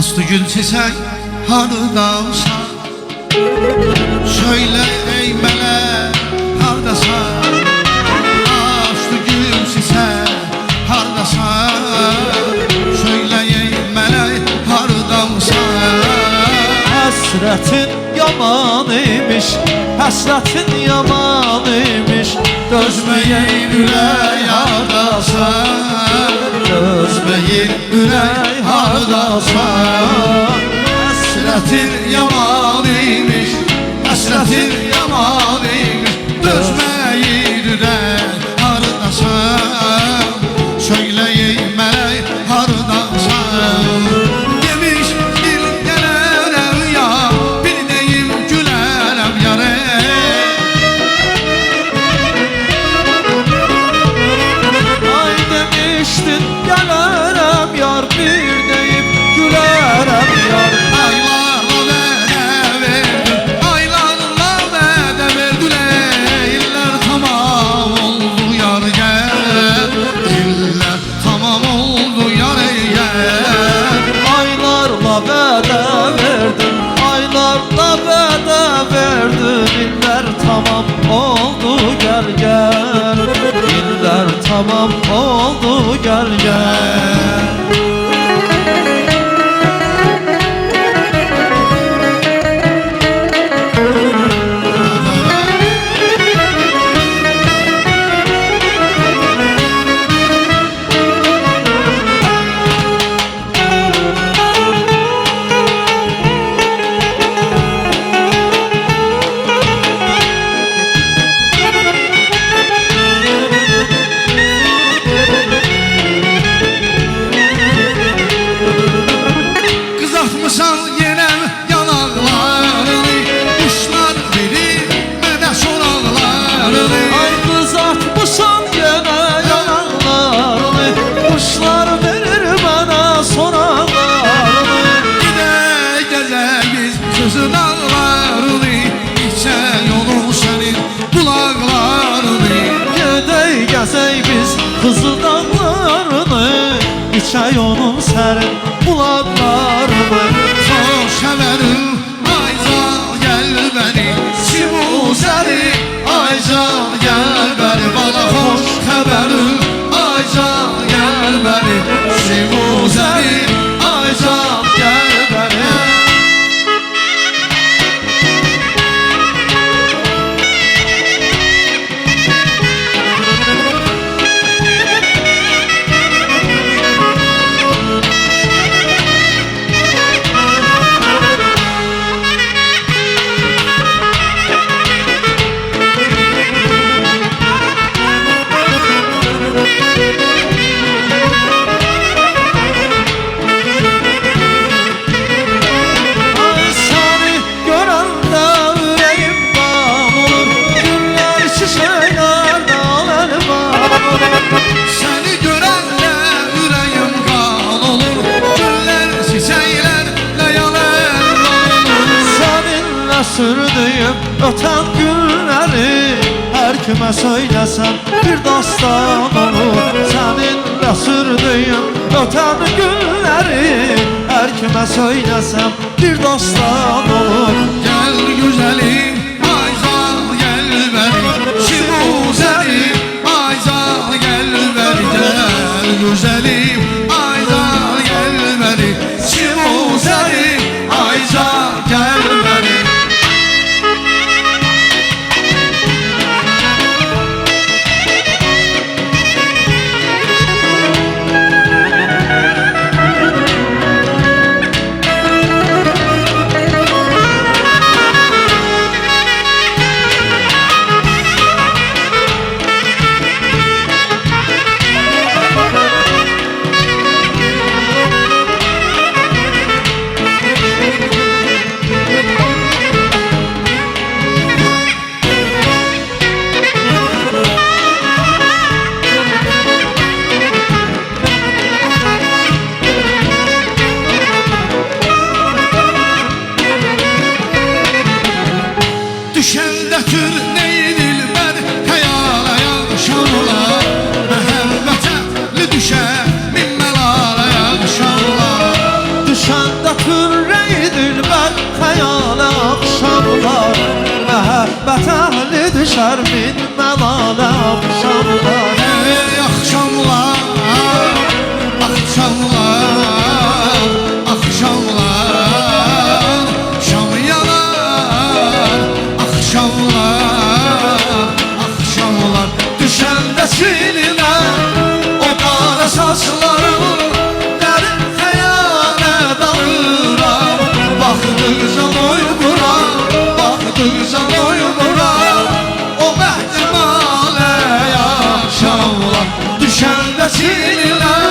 Astı gül çiçek hardasan, söyle ey melek hardasan. Astı gül çiçek hardasan, söyle ey melek hardasan. Hasretin yaman imiş, hasretin yaman imiş. Dözmeyin ürey hardasan, dözmeyin ürey hardasan. Hasretin yaman imiş, hasretin yaman imiş. Dözmeyin ürey hardasan, söyleyin melek hardasan. Demiş bir gelerem ya, bir deyim gülerem yare. Ay demiştin gelerem yar, bir deyip gülerem yar. Aylarla vədə verdin, aylarla vədə verdin. İllər tamam oldu yar gel, İllər tamam oldu yar gel. Aylarla vədə verdin, aylarla vədə verdin. İllər tamam oldu gel gel, İllər tamam oldu gel gel. Kızartmışsan yenem yanaklarını, kuşlar verir mənə soraqlarını. Ay kızartmışsan gene yanaklarını, kuşlar verir bana soraqlarını. Gidək gəzək biz sözün ağlarını, içə yolu sənin bulaqlarını. Gedək gəzək biz Kızıl dağlarını, içək onun sərin bulaqlarını. Çok severim Aycan gel beni, Simuzeli Aycan gel beni. Bana hoş haberim Aycan gel beni, Simuzeli Aycan gel beni. Ay səni görəndə ürəyim bal olur, güllər çiçəklərdə əlvan olur. Seni görenle yüreğim kan olur, güller çiçeklerle yalan olur. Səninlə sürdüyüm ötən günləri hər kimə söyləsəm bir dastan olur. Səninlə sürdüyüm ötən günləri hər kimə söyləsəm bir dastan olur. Gel güzelim Aycan gel beni, Simuzeli Aycan gel beni. Gel güzelim Aycan gel beni, Simuzeli Aycan gel beni. düşər min məlalə axşamlar. Ey axşamlar, axşamlar, axşamlar, şam yanar, axşamlar, axşamlar, düşəndə çininə o qara saçlarım, dərin xəyale dalıram. Baxdıqca doymuram, baxdıqca doymuram, o məhcəmalə yaşamlar, düşəndə çininə